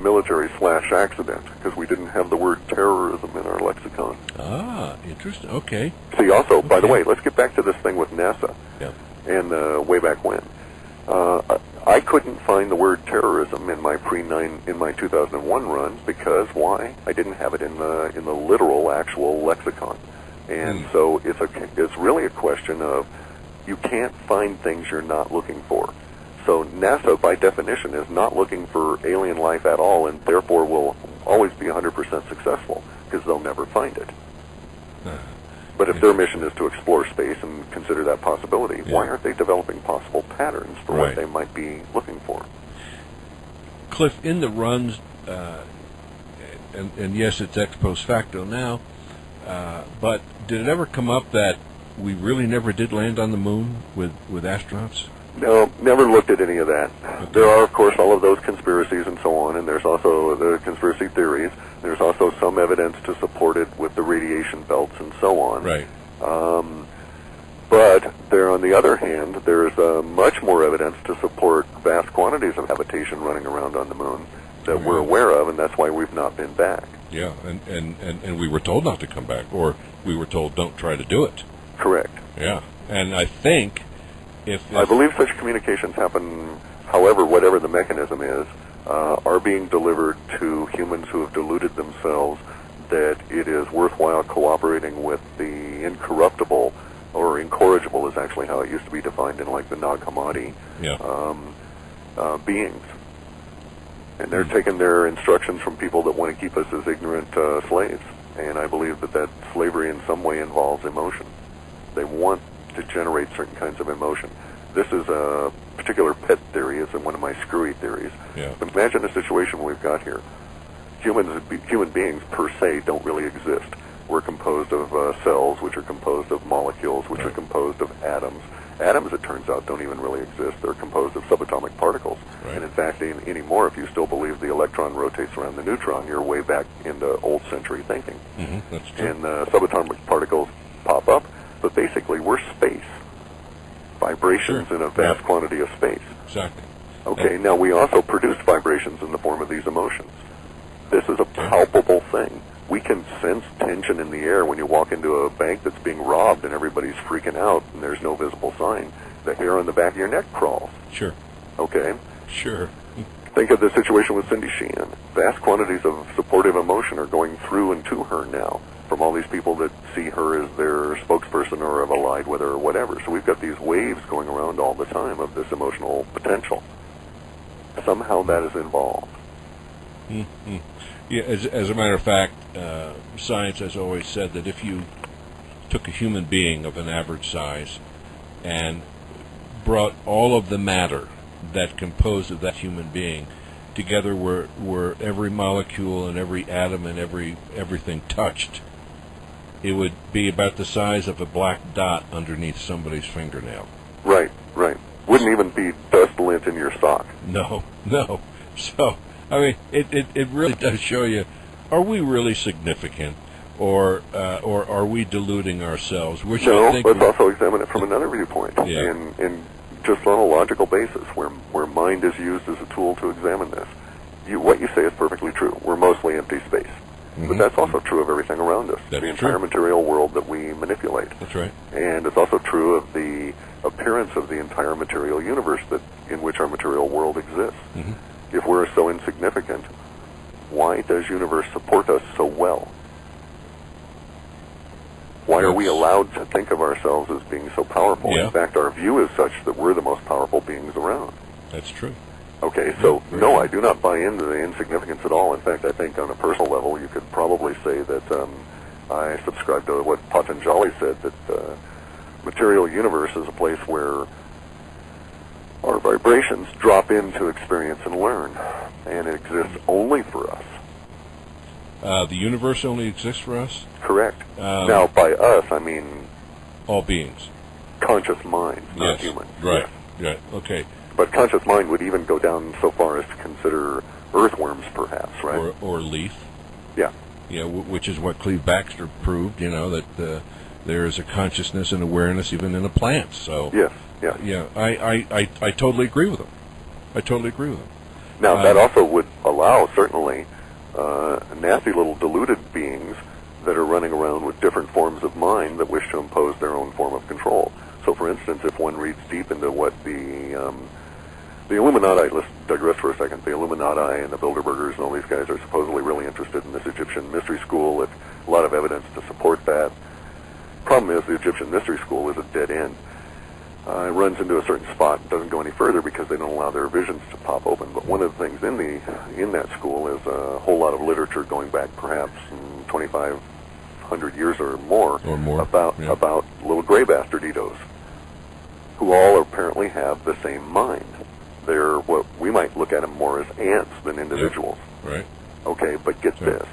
military/accident, because we didn't have the word terrorism in our lexicon. Ah, interesting. Okay. See, also, by the way, let's get back to this thing with NASA. Yeah. And way back when. I couldn't find the word terrorism in my in my 2001 run, because why? I didn't have it in the literal, actual lexicon. And so it's really a question of, you can't find things you're not looking for. So NASA, by definition, is not looking for alien life at all, and therefore will always be 100% successful, because they'll never find it. But if their mission is to explore space and consider that possibility, why aren't they developing possible patterns for what they might be looking for? Clif, in the runs, and yes, it's ex post facto now, but did it ever come up that we really never did land on the moon with astronauts? No, never looked at any of that. Okay. There are, of course, all of those conspiracies and so on, and there's also the conspiracy theories. There's also some evidence to support it with the radiation belts and so on. Right. But there, on the other hand, there's much more evidence to support vast quantities of habitation running around on the moon that we're aware of, and that's why we've not been back. Yeah, and we were told not to come back, or we were told don't try to do it. Correct. Yeah, and I think I believe such communications happen, however, whatever the mechanism is, are being delivered to humans who have deluded themselves that it is worthwhile cooperating with the incorruptible, or incorrigible is actually how it used to be defined in like the Nag Hammadi beings. And they're taking their instructions from people that want to keep us as ignorant slaves. And I believe that slavery in some way involves emotion. They want to generate certain kinds of emotion. This is a particular pet theory. It's one of my screwy theories. Yeah. Imagine a situation we've got here. Human beings per se don't really exist. We're composed of cells, which are composed of molecules, which are composed of atoms. Atoms, it turns out, don't even really exist. They're composed of subatomic particles. Right. And in fact, anymore, if you still believe the electron rotates around the neutron, you're way back into old century thinking. That's true. And subatomic particles pop up. But basically, we're space. Vibrations in a vast quantity of space. Exactly. Okay, now we also produce vibrations in the form of these emotions. This is a palpable thing. We can sense tension in the air when you walk into a bank that's being robbed and everybody's freaking out and there's no visible sign. The hair on the back of your neck crawls. Sure. Okay? Sure. Think of the situation with Cindy Sheehan. Vast quantities of supportive emotion are going through and to her now, from all these people that see her as their spokesperson or have allied with her or whatever. So we've got these waves going around all the time of this emotional potential. Somehow that is involved. Mm-hmm. Yeah, as a matter of fact, science has always said that if you took a human being of an average size and brought all of the matter that composed of that human being together, where every molecule and every atom and everything touched, it would be about the size of a black dot underneath somebody's fingernail. Right, right. Wouldn't even be dust lint in your sock. No. So, I mean, it really does show you, are we really significant, or are we deluding ourselves? Which no, I think let's also examine it from another viewpoint, Yeah. and just on a logical basis, where mind is used as a tool to examine this. What you say is perfectly true. We're mostly empty space. But that's also true of everything around us, That's the entire material world that we manipulate. That's right. And it's also true of the appearance of the entire material universe in which our material world exists. If we're so insignificant, why does universe support us so well? Why are we allowed to think of ourselves as being so powerful? Yeah. In fact, our view is such that we're the most powerful beings around. That's true. Okay, so no, I do not buy into the insignificance at all. In fact, I think on a personal level, you could probably say that I subscribe to what Patanjali said, that the material universe is a place where our vibrations drop in to experience and learn, and it exists only for us. The universe only exists for us? Correct. Now, by us, I mean all beings. Conscious minds, not humans. Right. Yes. Right. Okay. But conscious mind would even go down so far as to consider earthworms, perhaps, right? Or leaf. Yeah. Yeah, which is what Cleve Baxter proved. That there is a consciousness and awareness even in a plant. So yes. Yeah. Yeah. I totally agree with him. Now, that also would allow, certainly, nasty little deluded beings that are running around with different forms of mind that wish to impose their own form of control. So, for instance, if one reads deep into what the Illuminati, let's digress for a second, the Illuminati and the Bilderbergers and all these guys are supposedly really interested in this Egyptian mystery school. It's a lot of evidence to support that. Problem is, the Egyptian mystery school is a dead end. It runs into a certain spot and doesn't go any further because they don't allow their visions to pop open. But one of the things in that school is a whole lot of literature going back perhaps 2,500 years or more about little gray bastarditos who all apparently have the same mind. They're what we might look at them more as ants than individuals. Yep. Right. Okay, but get this.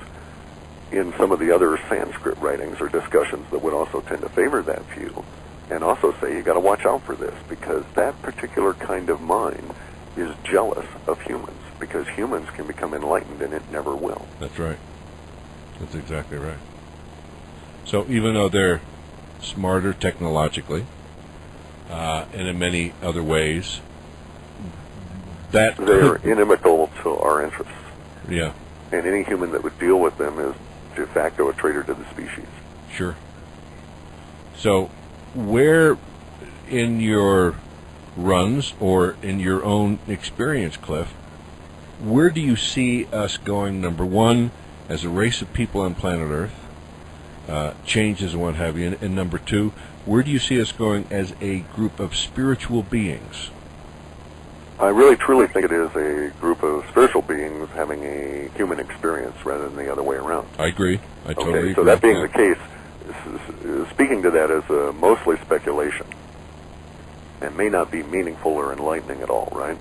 In some of the other Sanskrit writings or discussions that would also tend to favor that view, and also say you got to watch out for this because that particular kind of mind is jealous of humans because humans can become enlightened and it never will. That's right. That's exactly right. So even though they're smarter technologically and in many other ways, that they're inimical to our interests. Yeah. And any human that would deal with them is de facto a traitor to the species. Sure. So where in your runs or in your own experience, Clif, where do you see us going, number one, as a race of people on planet Earth, changes and what have you, and number two, where do you see us going as a group of spiritual beings? I really truly think it is a group of spiritual beings having a human experience rather than the other way around. I agree. I totally agree. So that being the case, speaking to that is mostly speculation and may not be meaningful or enlightening at all, right?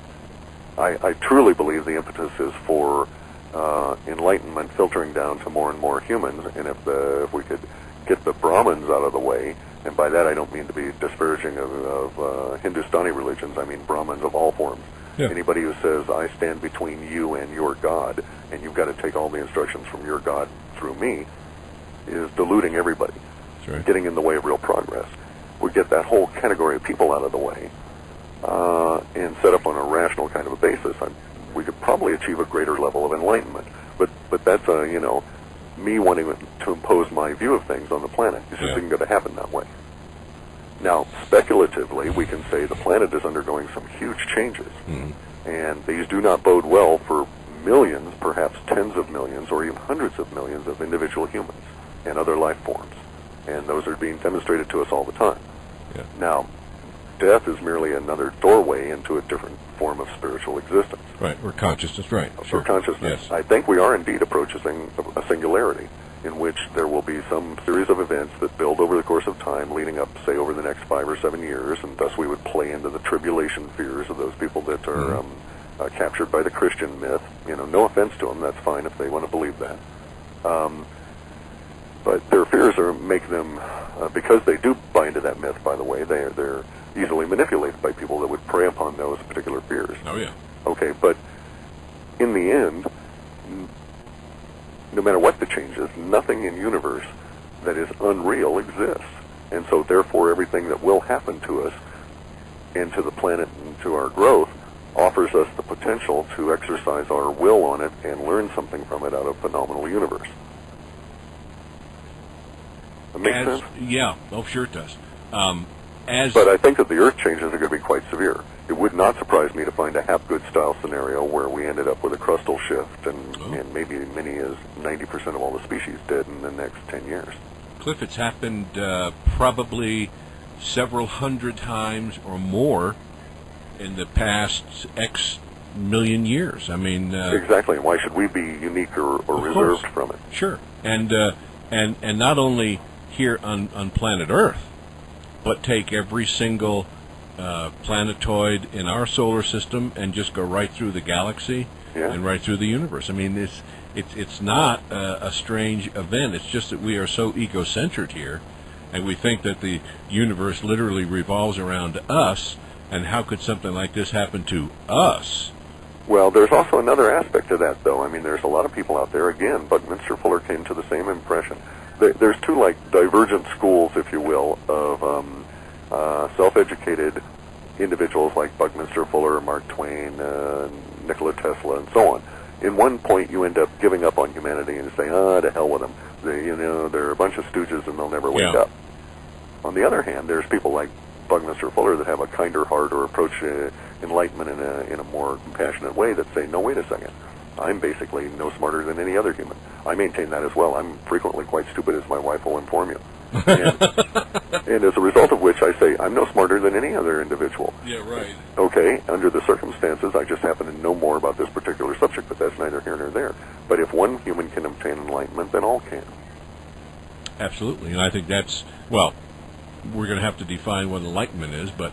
I truly believe the impetus is for enlightenment filtering down to more and more humans, and if we could get the Brahmins out of the way, and by that I don't mean to be disparaging of Hindustani religions, I mean Brahmins of all forms. Yeah. Anybody who says, I stand between you and your God, and you've got to take all the instructions from your God through me, is deluding everybody. That's right. Getting in the way of real progress. We get that whole category of people out of the way and set up on a rational kind of a basis. We could probably achieve a greater level of enlightenment. But that's me wanting to impose my view of things on the planet. It's just isn't going to happen that way. Now, speculatively, we can say the planet is undergoing some huge changes, and these do not bode well for millions, perhaps tens of millions, or even hundreds of millions of individual humans and other life forms. And those are being demonstrated to us all the time. Yeah. Now, death is merely another doorway into a different form of spiritual existence. Right, or consciousness, right. Or consciousness. Yes. I think we are indeed approaching a singularity in which there will be some series of events that build over the course of time, leading up, say, over the next 5 or 7 years, and thus we would play into the tribulation fears of those people that are captured by the Christian myth. No offense to them, that's fine if they want to believe that. But their fears make them, because they do buy into that myth, by the way, they're easily manipulated by people that would prey upon those particular fears. Oh, yeah. Okay, but in the end, no matter what the change is, nothing in universe that is unreal exists. And so, therefore, everything that will happen to us and to the planet and to our growth offers us the potential to exercise our will on it and learn something from it out of a phenomenal universe. That makes sense? Yeah. Oh, sure it does. But I think that the Earth changes are going to be quite severe. It would not surprise me to find a Hapgood style scenario where we ended up with a crustal shift and maybe many as 90% of all the species dead in the next 10 years. Cliff, it's happened probably several hundred times or more in the past X million years. I mean... exactly. And why should we be unique or reserved from it? Sure. And not only here on planet Earth, but take every single planetoid in our solar system and just go right through the galaxy and right through the universe. I mean, it's not a strange event. It's just that we are so egocentric here, and we think that the universe literally revolves around us, and how could something like this happen to us? Well, there's also another aspect to that, though. I mean, there's a lot of people out there, again, Buckminster Fuller came to the same impression. There's two, divergent schools, if you will, of self-educated individuals like Buckminster Fuller, Mark Twain, Nikola Tesla, and so on. In one point, you end up giving up on humanity and saying, to hell with them. They're a bunch of stooges and they'll never wake up. On the other hand, there's people like Buckminster Fuller that have a kinder heart or approach enlightenment in a more compassionate way that say, no, wait a second. I'm basically no smarter than any other human. I maintain that as well. I'm frequently quite stupid, as my wife will inform you. And as a result of which I say, I'm no smarter than any other individual. Yeah, right. Okay, under the circumstances, I just happen to know more about this particular subject, but that's neither here nor there. But if one human can obtain enlightenment, then all can. Absolutely, and I think that's, well, we're going to have to define what enlightenment is, but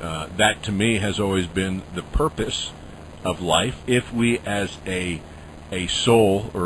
that to me has always been the purpose of life. If we as a soul or